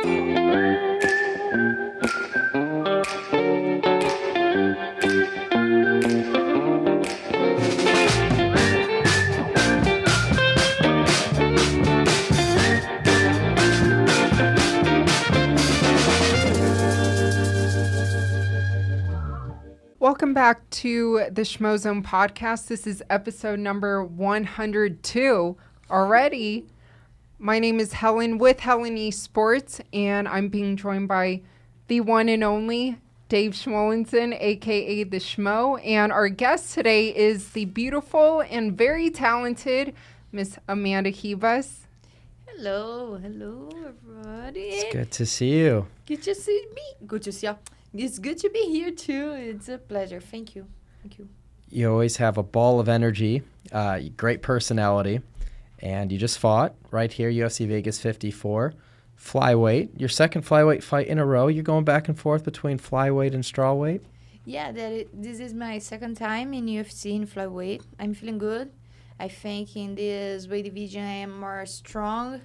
Welcome back to the Schmozone Podcast. This is episode number 102 already. My name is Helen with Helen Yee Sports, and I'm being joined by the one and only Dave Schmulenson, a.k.a. the Schmo. And our guest today is the beautiful and very talented Miss Amanda Ribas. Hello, everybody. It's good to see you. Good to see me. Good to see you. It's good to be here, too. It's a pleasure. Thank you. You always have a ball of energy, great personality, and you just fought right here, UFC Vegas 54, Flyweight. Your second Flyweight fight in a row. You're going back and forth between Flyweight and Strawweight? Yeah, this is my second time in UFC in Flyweight. I'm feeling good. I think in this weight division I am more strong.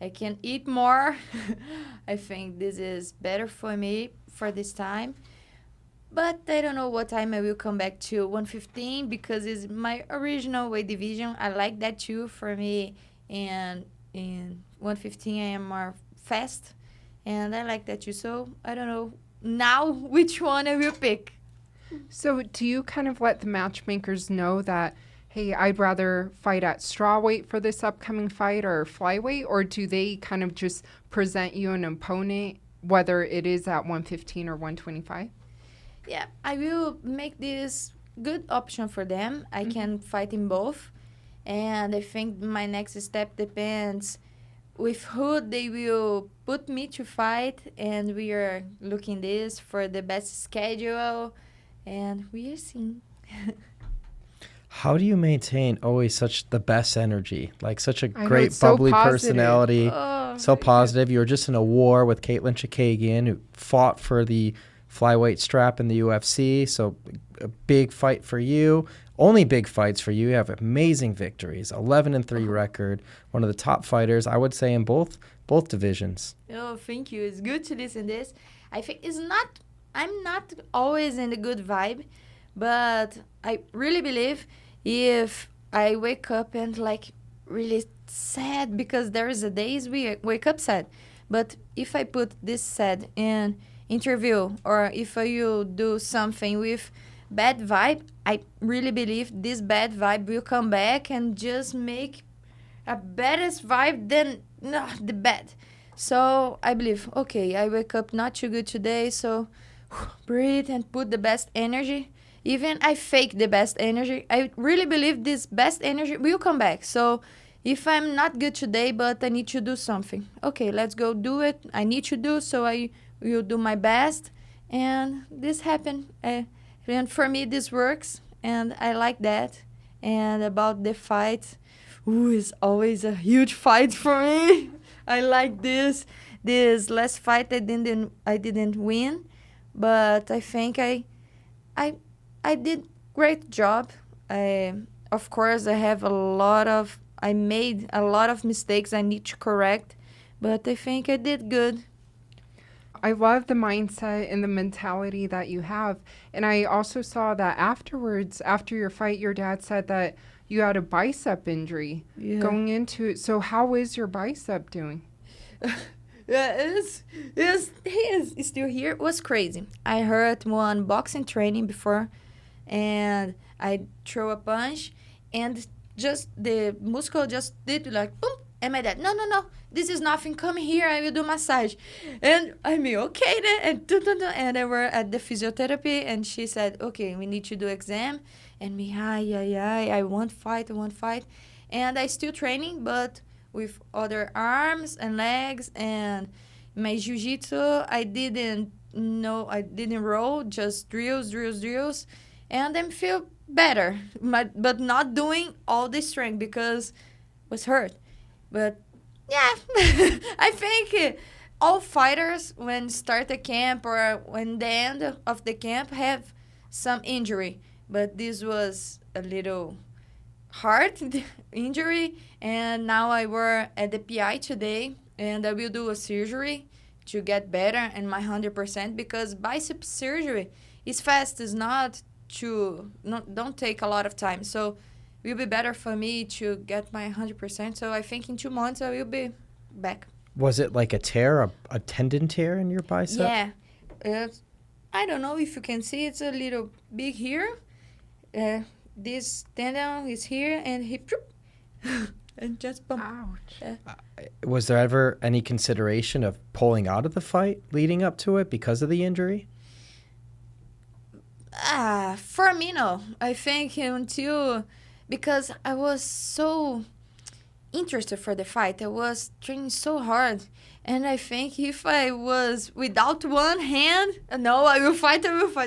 I can eat more. I think this is better for me for this time. But I don't know what time I will come back to 115 because it's my original weight division. I like that too for me. And in 115 I am more fast. And I like that too. So I don't know now which one I will pick. So do you kind of let the matchmakers know that, hey, I'd rather fight at strawweight for this upcoming fight or flyweight? Or do they kind of just present you an opponent, whether it is at 115 or 125? Yeah, I will make this good option for them. I can fight in both. And I think my next step depends with who they will put me to fight. And we are looking this for the best schedule. And we are seeing. How do you maintain always such the best energy? Like such a great, so bubbly positive. Personality. Oh, so positive. You were just in a war with Katlyn Chookagian, who fought for the flyweight strap in the UFC. So a big fight for you. Only big fights for you. You have amazing victories. 11-3 record. One of the top fighters, I would say, in both divisions. Oh, thank you. It's good to listen to this. I think I'm not always in a good vibe, but I really believe if I wake up and like really sad, because there is a days we wake up sad, but if I put this sad in interview or if I will do something with bad vibe, I really believe this bad vibe will come back and just make a baddest vibe than the bad. So I believe, okay, I wake up not too good today, so breathe and put the best energy. Even I fake the best energy, I really believe this best energy will come back. So if I'm not good today, but I need to do something, okay, let's go do it. I need to do, so I will do my best. And this happened. And for me, this works. And I like that. And about the fight, it's always a huge fight for me. I like this. This last fight, I didn't win. But I think I did great job. Of course, I made a lot of mistakes I need to correct, but I think I did good. I love the mindset and the mentality that you have. And I also saw that afterwards, after your fight, your dad said that you had a bicep injury going into it. So how is your bicep doing? He is still here. It was crazy. I heard one boxing training before, and I throw a punch, and just the muscle just did like boom. And my dad, no, this is nothing. Come here, I will do massage. And I mean, okay then. And I were at the physiotherapy, and she said, okay, we need to do exam. And me, I won't fight. And I still training, but with other arms and legs. And my jiu-jitsu, I didn't roll, just drills. And I feel better, but not doing all the strength because it was hurt. But yeah, I think all fighters when start a camp or when the end of the camp have some injury. But this was a little hard injury. And now I were at the PI today and I will do a surgery to get better and my 100% because bicep surgery is fast. It's not don't take a lot of time. So it will be better for me to get my 100%. So I think in 2 months I will be back. Was it like a tear, a tendon tear in your bicep? Yeah. I don't know if you can see. It's a little big here. This tendon is here and he and just bump. Ouch. Was there ever any consideration of pulling out of the fight leading up to it because of the injury? For me, no. I think because I was so interested for the fight. I was training so hard. And I think if I was without one hand, no, I will fight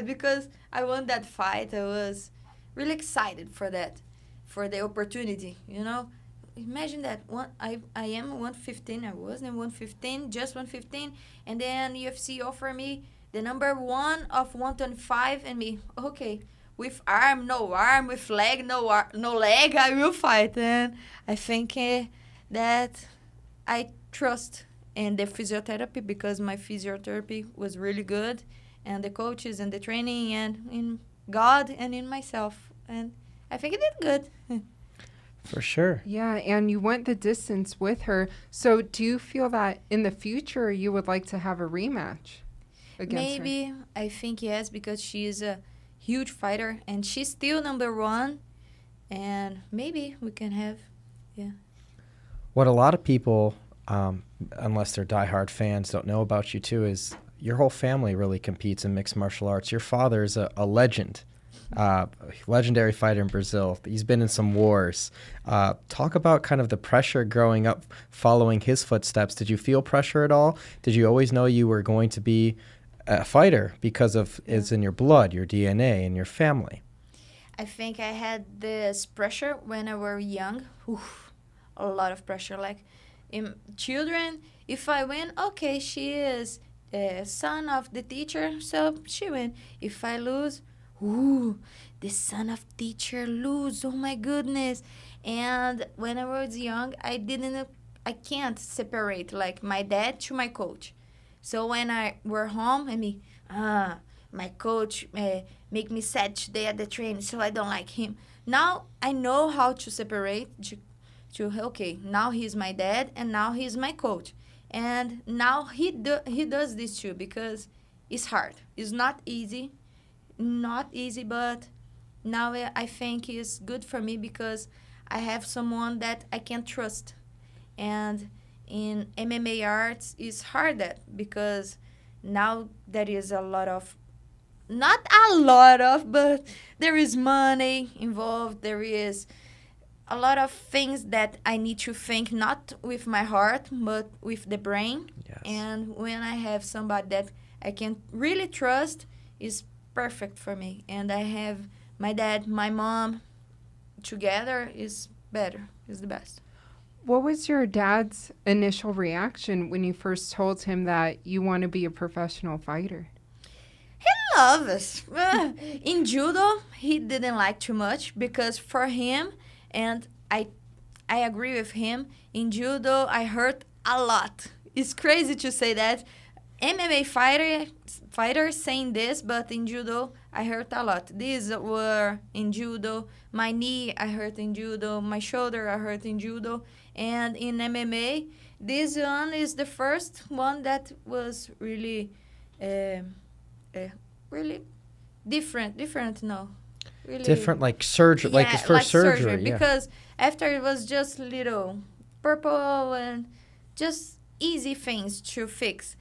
because I won that fight. I was really excited for that, for the opportunity, you know. Imagine that I am 115. I was in 115, just 115, and then UFC offered me the number 1 of 125, and me, okay, with arm, with leg, no leg, I will fight. And I think that I trust in the physiotherapy because my physiotherapy was really good, and the coaches and the training and in God and in myself, and I think I did good. For sure. Yeah, and you went the distance with her. So do you feel that in the future you would like to have a rematch against her? Maybe. I think yes, because she is a huge fighter and she's still number 1, and maybe we can have, yeah. What a lot of people, unless they're diehard fans, don't know about you too is your whole family really competes in mixed martial arts. Your father is a legend. Legendary fighter in Brazil. He's been in some wars. Talk about kind of the pressure growing up following his footsteps. Did you feel pressure at all? Did you always know you were going to be a fighter because of it's in your blood, your DNA, and your family? I think I had this pressure when I was young. A lot of pressure. Like in children, if I win, okay, she is the son of the teacher, so she win. If I lose, the son of teacher lose. Oh my goodness. And when I was young, I can't separate like my dad to my coach. So when I were home, my coach make me sad today at the training, so I don't like him. Now I know how to separate okay, now he's my dad and now he's my coach. And now he does this too because it's hard. It's not easy. But now I think it's good for me because I have someone that I can trust. And in MMA arts, it's harder because now there is not a lot of, but there is money involved. There is a lot of things that I need to think, not with my heart, but with the brain. Yes. And when I have somebody that I can really trust, is perfect for me. And I have my dad, my mom together is better, is the best. What was your dad's initial reaction when you first told him that you want to be a professional fighter? He loves us. In judo, he didn't like too much because for him, and I agree with him, in judo I hurt a lot. It's crazy to say that. MMA fighters saying this, but in judo, I hurt a lot. These were in judo. My knee, I hurt in judo. My shoulder, I hurt in judo. And in MMA, this one is the first one that was really, really different, no. Really Different, like surgery, like his first surgery. Yeah. Because after it was just little purple and just easy things to fix.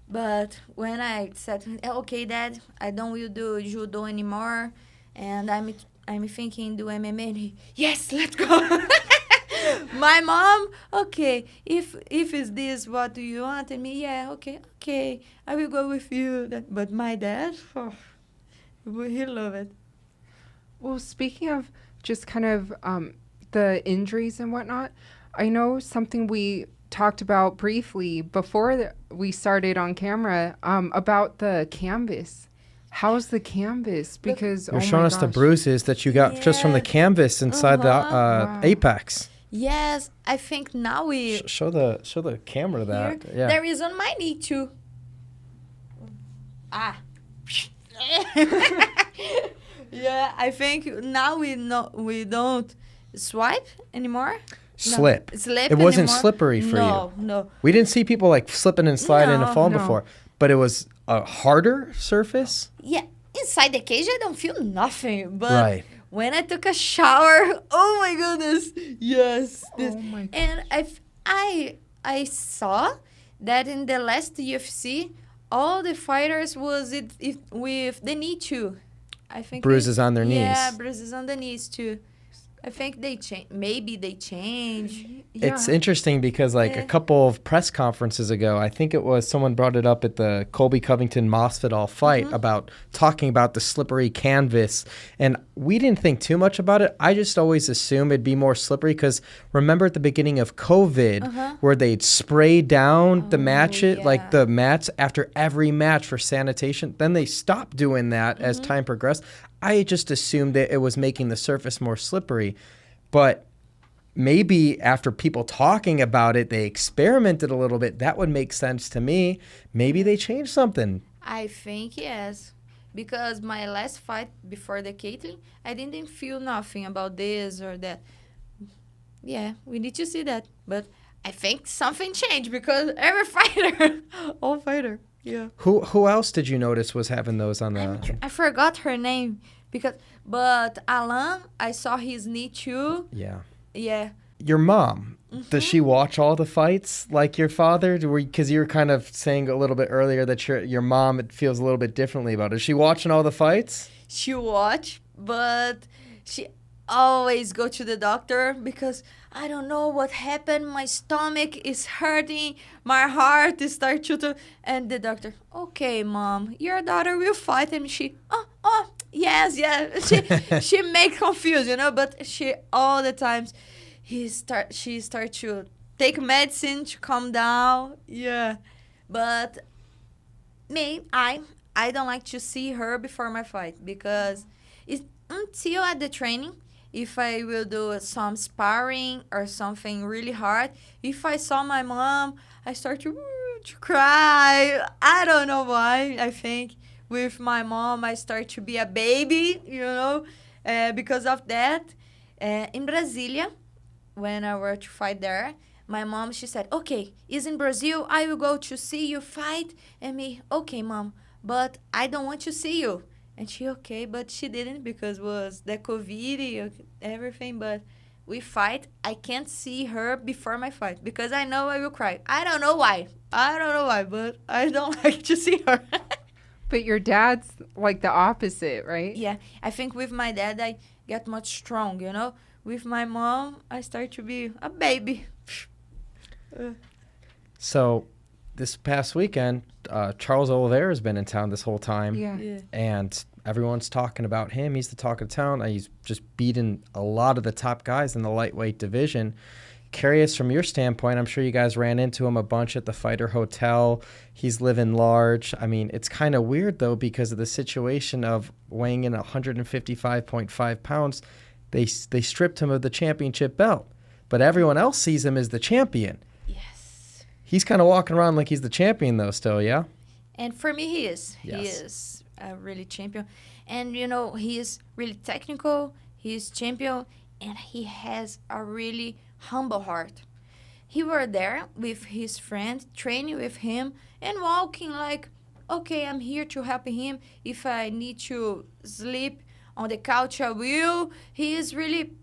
But when I said, okay, Dad, I don't will do judo anymore, and I'm thinking do MMA, and yes, let's go. My mom, okay, if it's this, what do you want? And me, yeah, okay, I will go with you. But my dad, he loved it. Well, speaking of just kind of the injuries and whatnot, I know something we talked about briefly before we started on camera about the canvas. How's the canvas? Because you're showing us the bruises that you got just from the canvas inside the Wow. Apex. Yes, I think now we Show the camera that. here. Yeah. There is on my knee too. Yeah, I think now we don't swipe anymore. Slip. No, slip it wasn't anymore. slippery for you. No. We didn't see people like slipping and sliding and falling No. before, but it was a harder surface. Yeah, inside the cage I don't feel nothing, but Right. when I took a shower, oh my goodness, yes. Oh my God. And I saw that in the last UFC, all the fighters was it with the knee too. I think Bruises on their knees. Yeah, bruises on the knees too. I think they change. Maybe they change. Yeah. It's interesting because like a couple of press conferences ago, I think it was someone brought it up at the Colby Covington Masvidal fight about talking about the slippery canvas. And we didn't think too much about it. I just always assumed it'd be more slippery because remember at the beginning of COVID where they'd spray down the like the mats after every match for sanitation. Then they stopped doing that as time progressed. I just assumed that it was making the surface more slippery, but maybe after people talking about it, they experimented a little bit. That would make sense to me. Maybe they changed something. I think yes, because my last fight before the Katlyn, I didn't feel nothing about this or that. Yeah, we need to see that, but I think something changed because every fighter, all fighter. Yeah. Who else did you notice was having those on the? I forgot her name but Alan, I saw his knee too. Yeah. Yeah. Your mom, does she watch all the fights like your father? Because you were kind of saying a little bit earlier that your mom it feels a little bit differently about it. Is she watching all the fights? She watch, but she always go to the doctor because I don't know what happened. My stomach is hurting. My heart is starting to... And the doctor, okay, mom, your daughter will fight. And she, yes. She make confused, but she all the times, she start to take medicine to calm down. Yeah. But I don't like to see her before my fight because it's until at the training, if I will do some sparring or something really hard, if I saw my mom, I start to cry. I don't know why. I think with my mom, I start to be a baby, because of that. In Brasilia, when I were to fight there, my mom, she said, okay, is in Brazil, I will go to see you fight. And me, okay, mom, but I don't want to see you. And she okay, but she didn't because was the COVID, everything. But we fight. I can't see her before my fight because I know I will cry. I don't know why, but I don't like to see her. But your dad's like the opposite, right? Yeah, I think with my dad, I get much strong, With my mom, I start to be a baby. So this past weekend, Charles Oliveira has been in town this whole time. Yeah. And everyone's talking about him. He's the talk of town. He's just beaten a lot of the top guys in the lightweight division. Curious from your standpoint, I'm sure you guys ran into him a bunch at the Fighter Hotel. He's living large. I mean, it's kind of weird, though, because of the situation of weighing in 155.5 pounds. They stripped him of the championship belt. But everyone else sees him as the champion. Yes. He's kind of walking around like he's the champion, though, still, yeah? And for me, he is. Yes. He is a really champion. And, he is really technical. He is champion. And he has a really humble heart. He were there with his friend, training with him, and walking like, okay, I'm here to help him. If I need to sleep on the couch, I will. He is really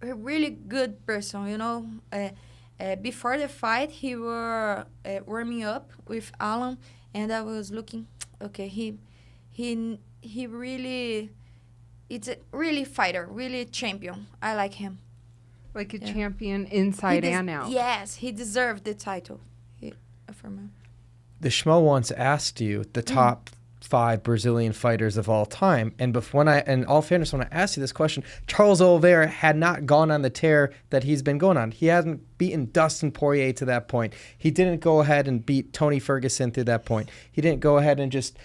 a really good person, Before the fight, he were warming up with Alan, and I was looking, okay, he really, it's a really fighter, really champion. I like him. Like a champion inside and out. Yes, he deserved the title. For me. The Schmo once asked you the top 5 Brazilian fighters of all time. And in all fairness, when I asked you this question, Charles Oliveira had not gone on the tear that he's been going on. He hadn't beaten Dustin Poirier to that point. He didn't go ahead and beat Tony Ferguson to that point. He didn't go ahead and just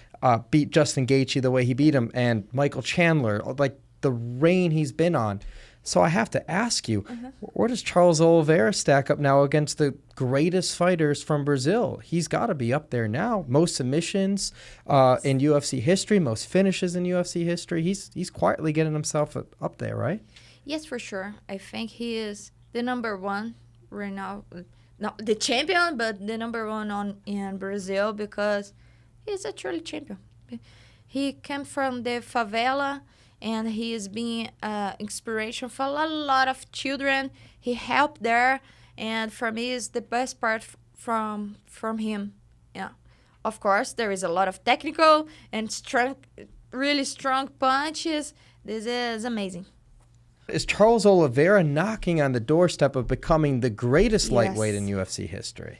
beat Justin Gaethje the way he beat him and Michael Chandler, like the reign he's been on. So I have to ask you, where does Charles Oliveira stack up now against the greatest fighters from Brazil? He's got to be up there now. Most submissions in UFC history, most finishes in UFC history. He's quietly getting himself up there, right? Yes, for sure. I think he is the number one right now. Not the champion, but the number one in Brazil because he's a truly champion. He came from the favela, and he is being inspiration for a lot of children. He helped there, and for me, is the best part from him. Yeah, of course, there is a lot of technical and strong, really strong punches. This is amazing. Is Charles Oliveira knocking on the doorstep of becoming the greatest lightweight in UFC history?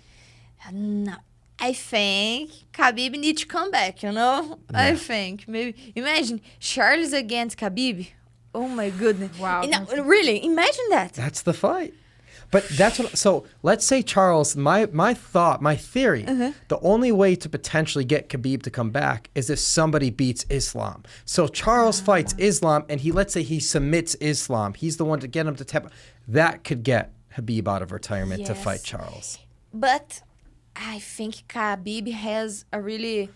No. I think Khabib needs to come back, Yeah. I think. Maybe. Imagine Charles against Khabib. Oh, my goodness. Wow. Really, imagine that. That's the fight. But that's what. So let's say Charles. My theory. The only way to potentially get Khabib to come back is if somebody beats Islam. So Charles fights Islam, and let's say he submits Islam. He's the one to get him to tap. That could get Khabib out of retirement to fight Charles. But I think Khabib has a really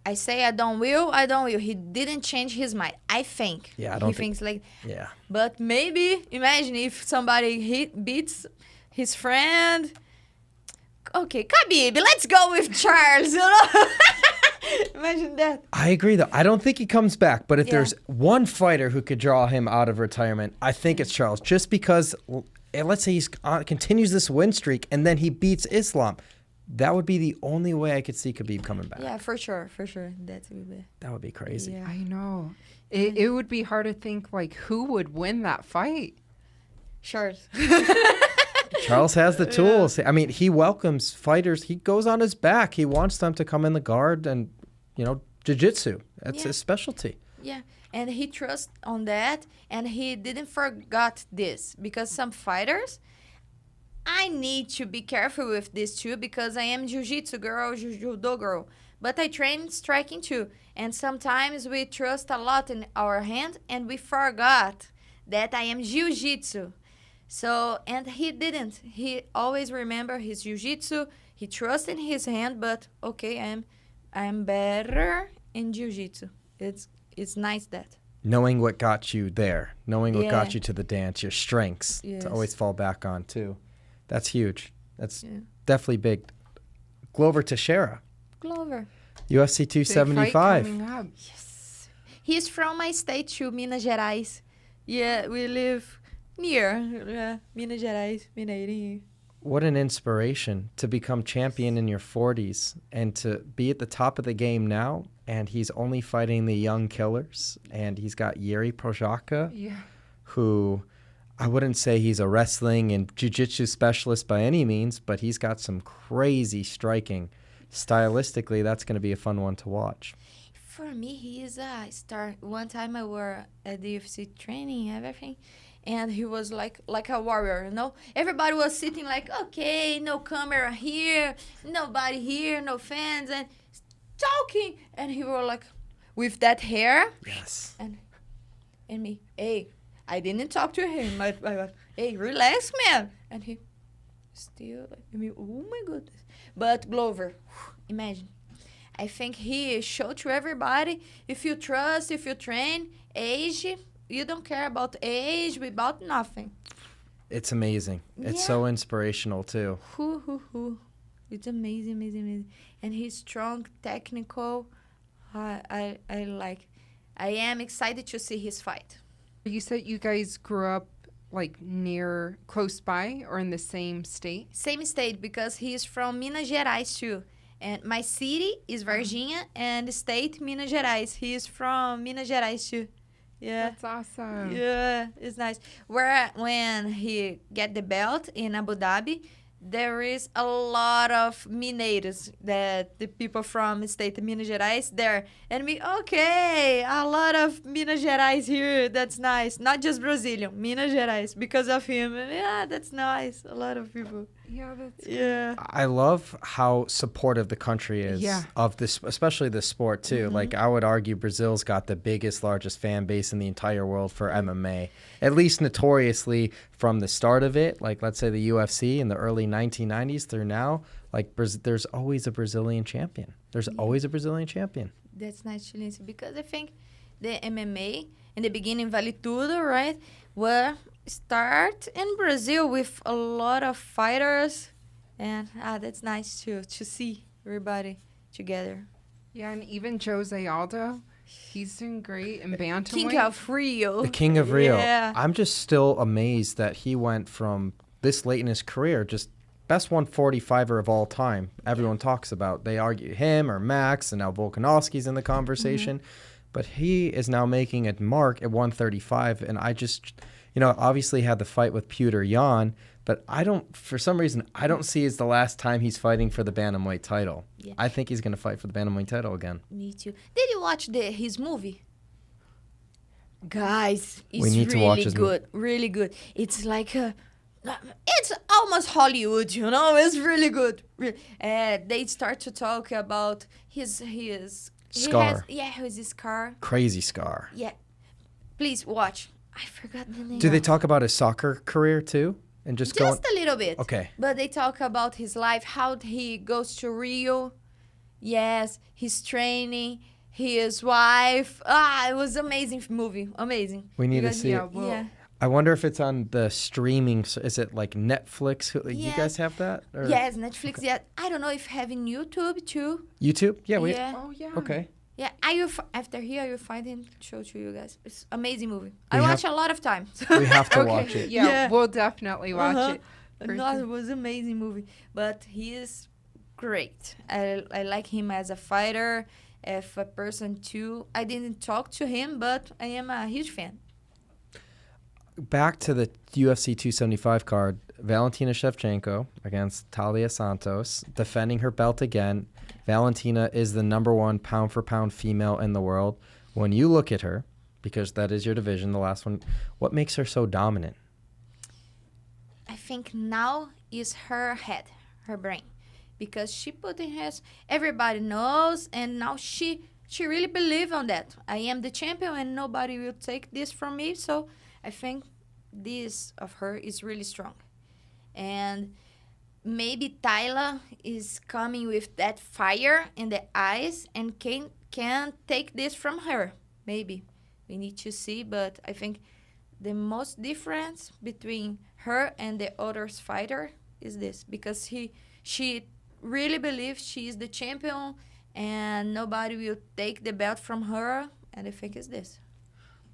I say I don't will. He didn't change his mind. I think. Yeah, I don't. He thinks like. Yeah. But maybe imagine if somebody beats his friend. Okay, Khabib, let's go with Charles. Imagine that. I agree, though. I don't think he comes back. But if there's one fighter who could draw him out of retirement, I think it's Charles. Just because, let's say he continues this win streak and then he beats Islam. That would be the only way I could see Khabib coming back. Yeah, for sure. That would be crazy. Yeah. I know. It would be hard to think, who would win that fight? Charles. Charles has the tools. I mean, he welcomes fighters. He goes on his back. He wants them to come in the guard and, jiu-jitsu. That's his specialty. Yeah, and he trusts on that, and he didn't forget this because some fighters... I need to be careful with this too because I am jiu-jitsu girl, judo girl. But I train striking too. And sometimes we trust a lot in our hand and we forgot that I am jiu-jitsu. So, and he didn't. He always remember his jiu-jitsu. He trusts in his hand, but okay, I'm better in jiu-jitsu. It's nice that. Knowing what got you there. Knowing what got you to the dance. Your strengths to always fall back on too. That's huge. That's definitely big. Glover Teixeira. Glover. UFC 275. Coming up. Yes. He's from my state too, Minas Gerais. Yeah, we live near Minas Gerais, Mineirinho. What an inspiration to become champion in your 40s and to be at the top of the game now. And he's only fighting the young killers. And he's got Jiri Prochazka, who... I wouldn't say he's a wrestling and jiu-jitsu specialist by any means, but he's got some crazy striking. Stylistically, that's going to be a fun one to watch. For me, he is a star. One time I were at the UFC training and everything, and he was like a warrior, Everybody was sitting okay, no camera here, nobody here, no fans, and talking. And he was with that hair. Yes. And me, hey. I didn't talk to him. I was, hey, relax, man. And he still, oh my goodness. But Glover, imagine. I think he showed to everybody, if you trust, if you train, age, you don't care about age, about nothing. It's amazing. It's so inspirational, too. It's amazing. And he's strong, technical. I like. I am excited to see his fight. You said you guys grew up near, close by, or in the same state? Same state, because he is from Minas Gerais too. And my city is Varginha, and the state Minas Gerais. He is from Minas Gerais too. Yeah. That's awesome. Yeah, it's nice. When he get the belt in Abu Dhabi, there is a lot of mineiros, that the people from state of Minas Gerais there. And a lot of Minas Gerais here. That's nice. Not just Brazilian, Minas Gerais, because of him. Yeah, that's nice. A lot of people. Yeah, that's I love how supportive the country is of this, especially this sport too. Like I would argue Brazil's got the biggest, largest fan base in the entire world for MMA, at least notoriously from the start of it. Like let's say the UFC in the early 1990s through now, like there's always a Brazilian champion. There's always a Brazilian champion. That's nice, Julianna, because I think the MMA in the beginning, Vale Tudo, right, were start in Brazil with a lot of fighters, and that's nice to see everybody together. Yeah, and even Jose Aldo, he's doing great in bantamweight. King of Rio. The King of Rio. Yeah. I'm just still amazed that he went from this late in his career, just best 145er of all time. Everyone talks about. They argue him or Max, and now Volkanovski's in the conversation. But he is now making a mark at 135, and I just... obviously had the fight with Petr Yan, but for some reason, I don't see it's the last time he's fighting for the bantamweight title. Yeah. I think he's going to fight for the bantamweight title again. Me too. Did you watch his movie? Guys, it's we need to watch his good. Really good. It's like it's almost Hollywood, It's really good. They start to talk about his scar. His scar. Crazy scar. Yeah. Please watch. I forgot the name. Do they talk about his soccer career too? And just a little bit. Okay. But they talk about his life, how he goes to Rio. Yes, his training, his wife. It was amazing movie. Amazing. We need to see it. I wonder if it's on the streaming. Is it like Netflix? You guys have that? Or? Yes, Netflix. Yeah. I don't know if having YouTube too. YouTube? Yeah. Oh, yeah. Okay. Yeah, after here, I will find him, show to you guys. It's amazing movie. I watch a lot of times. We have to watch it. Yeah, we'll definitely watch it. No, it was an amazing movie. But he is great. I like him as a fighter, as a person too. I didn't talk to him, but I am a huge fan. Back to the UFC 275 card, Valentina Shevchenko against Talia Santos, defending her belt again. Valentina is the number 1 pound-for-pound female in the world. When you look at her, because that is your division, the last one, what makes her so dominant? I think now is her head, her brain. Because she put in hers, everybody knows, and now she really believes on that. I am the champion, and nobody will take this from me, so I think this of her is really strong. And maybe Tyler is coming with that fire in the eyes and can take this from her. Maybe. We need to see, but I think the most difference between her and the other fighter is this, because she really believes she is the champion and nobody will take the belt from her, and I think it's this.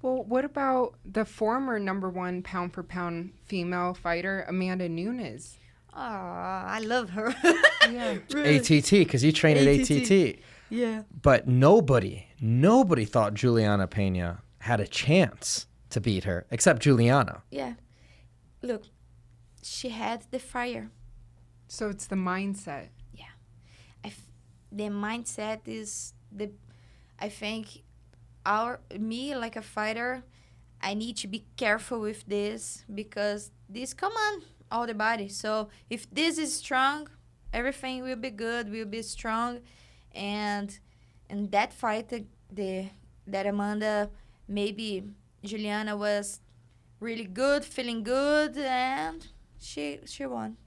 Well, what about the former number 1 pound-for-pound female fighter, Amanda Nunes? Oh, I love her. Yeah. Really. ATT, because you train at ATT. Yeah. But nobody thought Julianna Pena had a chance to beat her, except Julianna. Yeah. Look, she had the fire. So it's the mindset. Yeah. The mindset is I think me like a fighter, I need to be careful with this, because this come on all the body. So if this is strong, everything will be good, will be strong. And in that fight, that Amanda, maybe Julianna was really good, feeling good, and she won.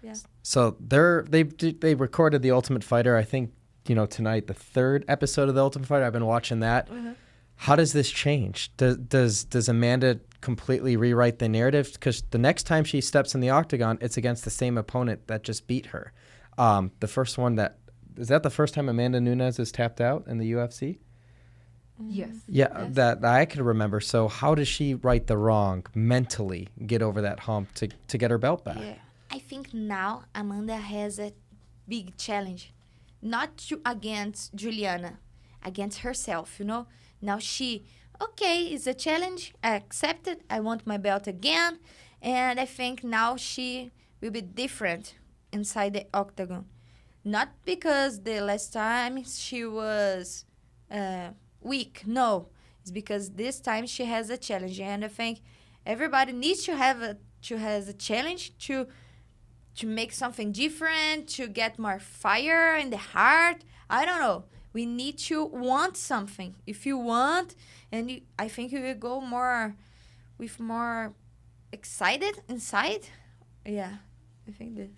Yeah. So they recorded The Ultimate Fighter, I think, tonight, the 3rd episode of The Ultimate Fighter. I've been watching that. Mm-hmm. How does this change? Does Amanda completely rewrite the narrative? Because the next time she steps in the octagon, it's against the same opponent that just beat her. The first one is that the first time Amanda Nunes is tapped out in the UFC? Yes. Yeah, Yes. that I could remember. So how does she right the wrong mentally, get over that hump to get her belt back? Yeah. I think now Amanda has a big challenge. Not against Julianna, against herself, Now it's a challenge. I accept it. I want my belt again. And I think now she will be different inside the octagon. Not because the last time she was weak. No. It's because this time she has a challenge. And I think everybody needs to have a challenge to to make something different, to get more fire in the heart. I don't know. We need to want something. If you want, I think you will go more excited inside. Yeah, I think this.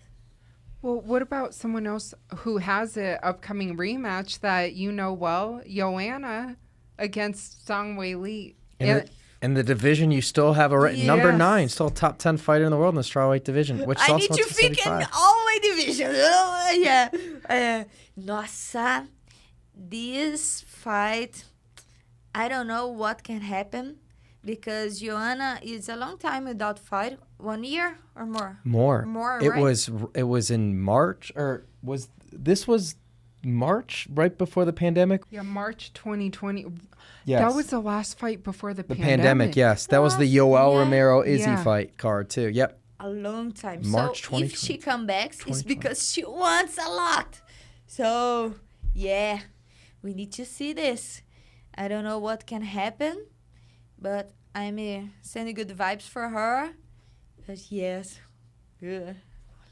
Well, what about someone else who has an upcoming rematch that you know well, Joanna against Zhang Weili? In the division, you still have number 9, still a top 10 fighter in the world in the strawweight division. Which I need to think in all my divisions. Nossa, this fight, I don't know what can happen because Joanna is a long time without fight. 1 year or more? More, It right? was in March, or was March, right before the pandemic? Yeah, March 2020. Yes. That was the last fight before the pandemic, yes. That was the Yoel Romero Izzy Yeah. fight card, too. Yep. A long time. March so 2020. if she comes back, it's because she wants a lot. So, yeah, we need to see this. I don't know what can happen, but I'm sending good vibes for her. But yes, good.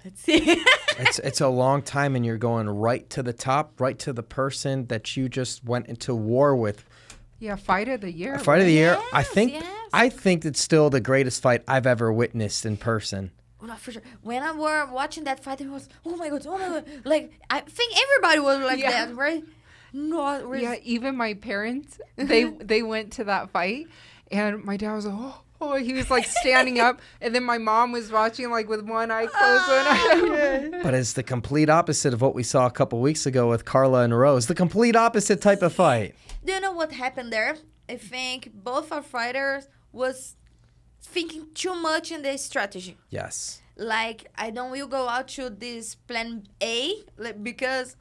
Let's see. It's a long time, and you're going right to the top, right to the person that you just went into war with. Yeah, fight of the year. Fight of the year. Yes, I think it's still the greatest fight I've ever witnessed in person. No, for sure. When I were watching that fight, it was, oh my God. Like, I think everybody was like that, right? No, Yeah, even my parents, they went to that fight, and my dad was like, oh, he was like standing up, and then my mom was watching like with one eye closed. But it's the complete opposite of what we saw a couple weeks ago with Carla and Rose. The complete opposite type of fight. Do you know what happened there? I think both our fighters was thinking too much in the strategy. Yes. Like, I don't will go out to this plan A, because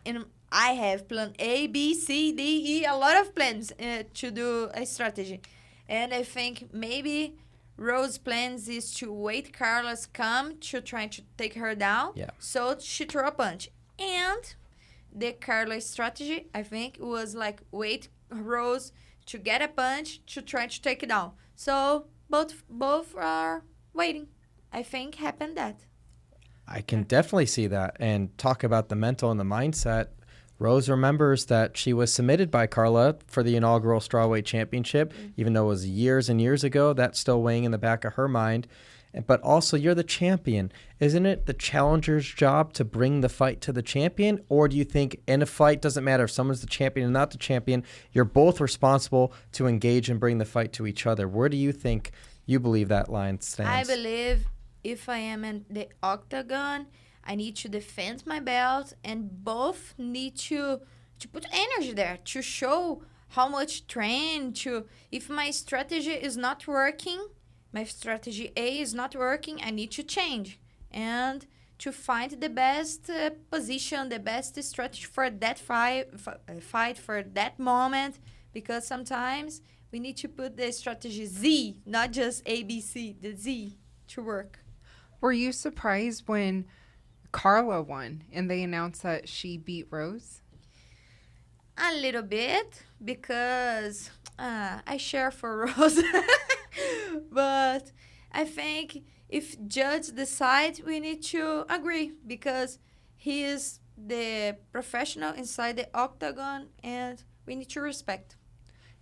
I have plan A, B, C, D, E, a lot of plans to do a strategy. And I think maybe Rose's plans is to wait Carla's come to try to take her down. Yeah. So she throw a punch. And the Carla strategy, I think, was like wait Rose to get a punch to try to take it down. So both are waiting. I think happened that. I can definitely see that. And talk about the mental and the mindset. Rose remembers that she was submitted by Carla for the inaugural Strawweight Championship, even though it was years and years ago. That's still weighing in the back of her mind. But also, you're the champion. Isn't it the challenger's job to bring the fight to the champion? Or do you think in a fight, doesn't matter if someone's the champion or not the champion, you're both responsible to engage and bring the fight to each other? Where do you think you believe that line stands? I believe if I am in the octagon, I need to defend my belt, and both need to put energy there, to show how much train, if my strategy is not working, my strategy A is not working, I need to change. And to find the best position, the best strategy for that fight, for that moment, because sometimes we need to put the strategy Z, not just A, B, C, the Z to work. Were you surprised when Carla won and they announced that she beat Rose? A little bit, because I share for Rose. But I think if judge decides, we need to agree, because he is the professional inside the octagon, and we need to respect.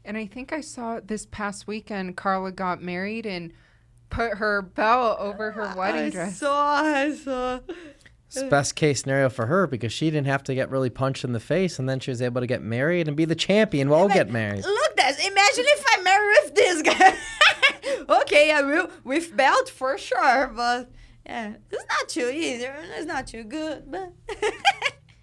And I think I saw this past weekend Carla got married and put her belt over her wedding dress. I saw. It's best case scenario for her, because she didn't have to get really punched in the face, and then she was able to get married and be the champion. We'll all get married. Look, this. Imagine if I marry with this guy. Okay, I will with belt for sure, but yeah, it's not too easy. It's not too good, but.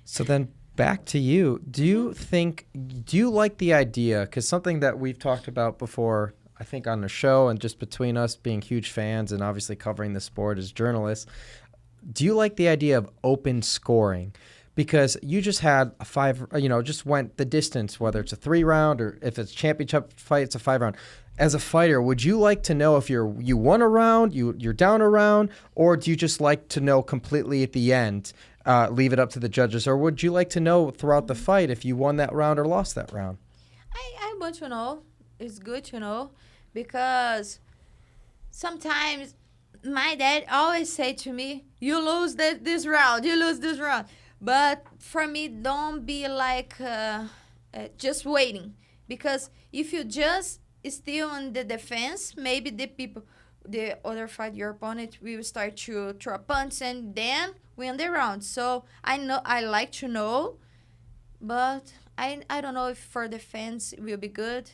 So then back to you. Do you like the idea? Because something that we've talked about before, I think on the show, and just between us being huge fans and obviously covering the sport as journalists, do you like the idea of open scoring? Because you just had a just went the distance, whether it's a 3-round or if it's a championship fight, it's a 5-round. As a fighter, would you like to know if you won a round, you're down a round, or do you just like to know completely at the end, leave it up to the judges? Or would you like to know throughout the fight if you won that round or lost that round? I want to know. It's good to know, because sometimes my dad always say to me, you lose this round, you lose this round. But for me, don't be like just waiting. Because if you just still on the defense, maybe the other fight, your opponent will start to throw a punch and then win the round. So I like to know, but I don't know if for the fans it will be good,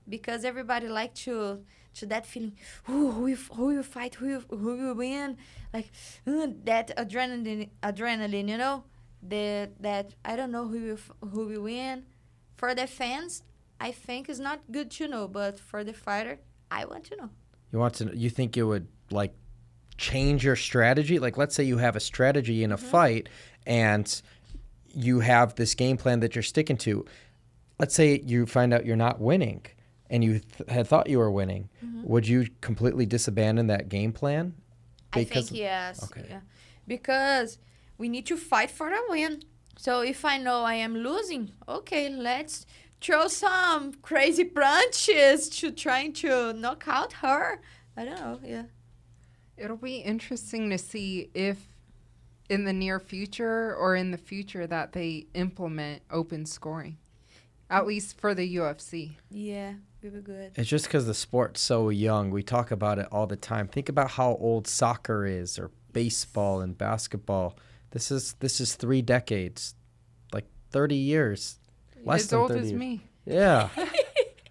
because everybody like to that feeling, who will fight, who will win, like that adrenaline, you know, that I don't know who will win. For the fans, I think it's not good to know, but for the fighter, I want to know. You think it would like change your strategy? Like, let's say you have a strategy in a fight and you have this game plan that you're sticking to. Let's say you find out you're not winning and you had thought you were winning. Would you completely disabandon that game plan? I think yes. Okay. Yeah. Because we need to fight for a win. So if I know I am losing, okay, let's throw some crazy punches to trying to knock out her. I don't know, yeah. It'll be interesting to see if in the near future or in the future that they implement open scoring, at least for the UFC. Yeah, we were good. It's just because the sport's so young. We talk about it all the time. Think about how old soccer is, or baseball and basketball. This is 3 decades, like 30 years. Less as than old 30 as years. me. Yeah.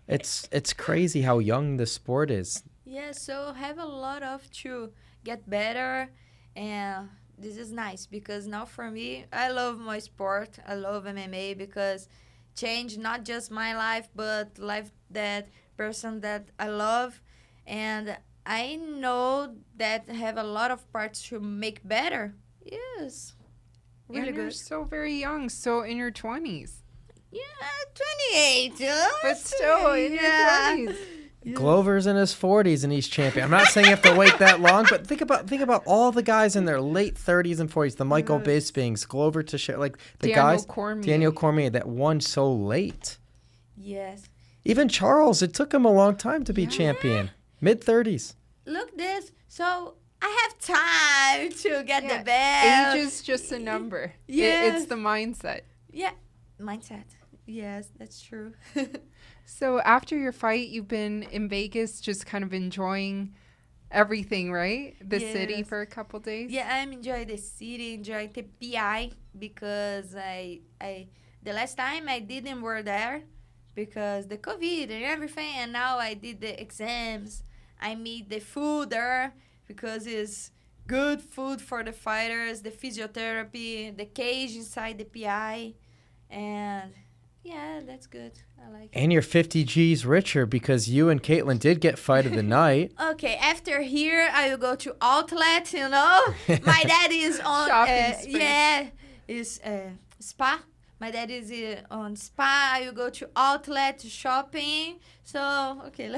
It's crazy how young the sport is. Yeah, so have a lot of to get better, and this is nice because now for me, I love my sport. I love MMA because change not just my life, but life that person that I love, and I know that have a lot of parts to make better. Yes, really And you're good. so very young, so in your 20s. Yeah, 28. But still, in your 20s. Glover's in his 40s and he's champion. I'm not saying you have to wait that long, but think about all the guys in their late 30s and 40s. The Michael Bispings, Glover Teixeira, like the Daniel Cormier that won so late. Yes. Even Charles, it took him a long time to be champion. Mid-30s. Look this. So I have time to get the belt. Age is just a number. Yes. It's the mindset. Yeah, mindset. Yes, that's true. So after your fight, you've been in Vegas just kind of enjoying everything, right? The city for a couple days? Yeah, I'm enjoying the city, enjoying the PI because I the last time I didn't work there because the COVID and everything, and now I did the exams. I meet the food there because it's good food for the fighters, the physiotherapy, the cage inside the PI, and yeah, that's good. I like it. And you're 50 G's richer because you and Katlyn did get fight of the night. Okay, after here, I will go to Outlet, you know. My dad is on... is Spa. My dad is on Spa. I will go to Outlet to shopping. So, okay.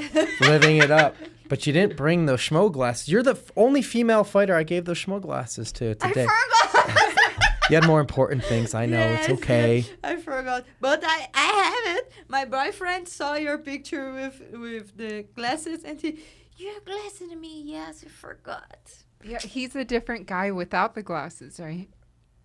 Living it up. But you didn't bring those Schmo glasses. You're the only female fighter I gave those Schmo glasses to today. I forgot. You had more important things. I know. Yes, it's okay. yes, I forgot. But I have it. My boyfriend saw your picture with the glasses and you have glasses to me. Yes, I forgot. Yeah, he's a different guy without the glasses, right?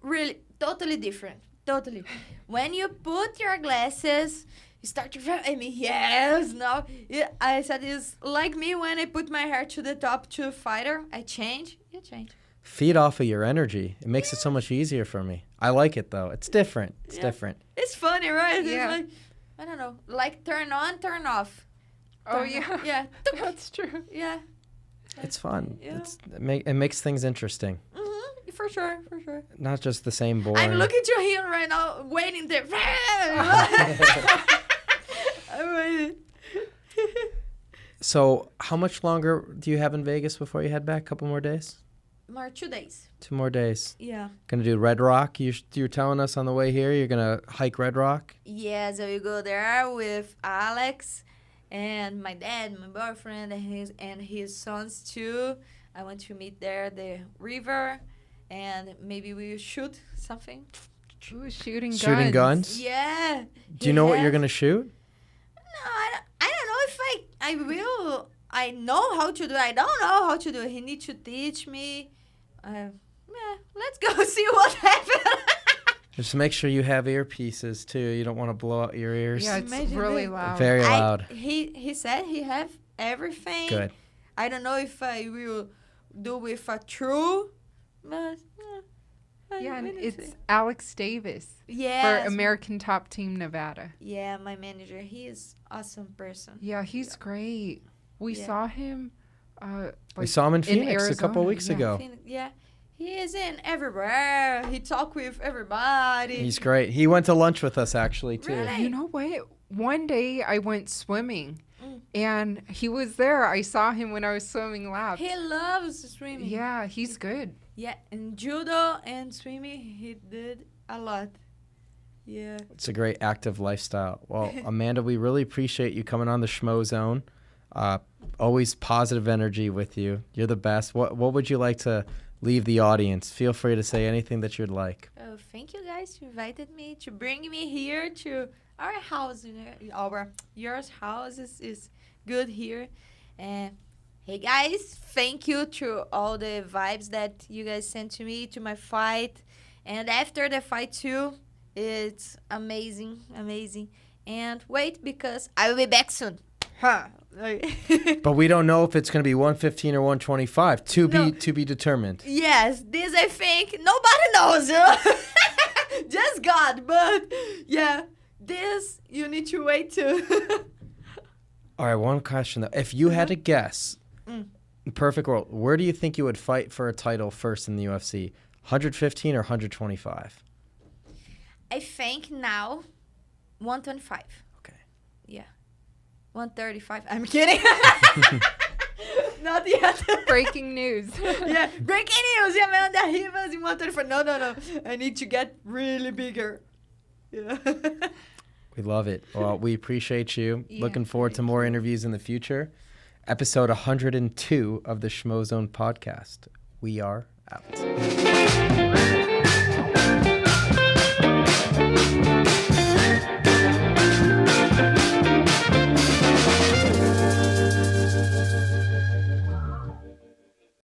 Really, totally different. Totally. When you put your glasses, you start to... I mean, yes, no. Yeah, I said it's like me when I put my hair to the top to a fighter. I change. You change. Feed off of your energy. It makes it so much easier for me. I like it, though. It's different. It's different. It's funny, right? Yeah. It's like, I don't know, like turn on, turn off. Oh, yeah. Yeah. That's true. Yeah. It's fun. Yeah. It makes things interesting. Mm-hmm. For sure. Not just the same boring. I'm looking to him right now, waiting there. I'm waiting. So how much longer do you have in Vegas before you head back? A couple more days? More 2 days. 2 more days. Yeah. Gonna do Red Rock. You're telling us on the way here you're gonna hike Red Rock? Yes, I will go there with Alex and my dad, my boyfriend, and his sons too. I want to meet there the river, and maybe we will shoot something. Ooh, shooting guns. Shooting guns? Yeah. Do you know what you're gonna shoot? No, I don't know if I will I know how to do it. I don't know how to do it. He needs to teach me. Let's go see what happens. Just make sure you have earpieces too. You don't want to blow out your ears. Yeah, it's really loud. Very loud. He said he have everything. Good. I don't know if I will do with a true, but Yeah, and it's Alex Davis yeah, for American Top Team Nevada. Yeah, my manager. He is awesome person. Yeah, he's great. We saw him. We saw him in Phoenix Arizona, a couple weeks ago. Yeah. He is in everywhere. He talk with everybody. He's great. He went to lunch with us actually too. Really? You know what? One day I went swimming, and he was there. I saw him when I was swimming laps. He loves swimming. Yeah, he's good. Yeah, and judo and swimming, he did a lot. Yeah. It's a great active lifestyle. Well, Amanda, we really appreciate you coming on the Schmozone. Always positive energy with you. You're the best. What would you like to leave the audience? Feel free to say anything that you'd like. Oh, thank you guys to invited me, to bring me here to our house. Your house is good here. And hey guys, thank you to all the vibes that you guys sent to me, to my fight. And after the fight too, it's amazing. And wait, because I will be back soon. But we don't know if it's going to be 115 or 125. To be determined. Yes, this I think nobody knows. You know? Just God. But yeah, this you need to wait too. All right, one question though. If you had to guess, perfect world, where do you think you would fight for a title first in the UFC? 115 or 125? I think now 125. Okay. Yeah. 135. I'm kidding. Not yet. Breaking news. Yeah, breaking news. Yeah, Amanda Ribas in 135. No. I need to get really bigger. Yeah. We love it. Well, we appreciate you. Yeah, Looking forward to more interviews in the future. Episode 102 of the Schmozone Podcast. We are out.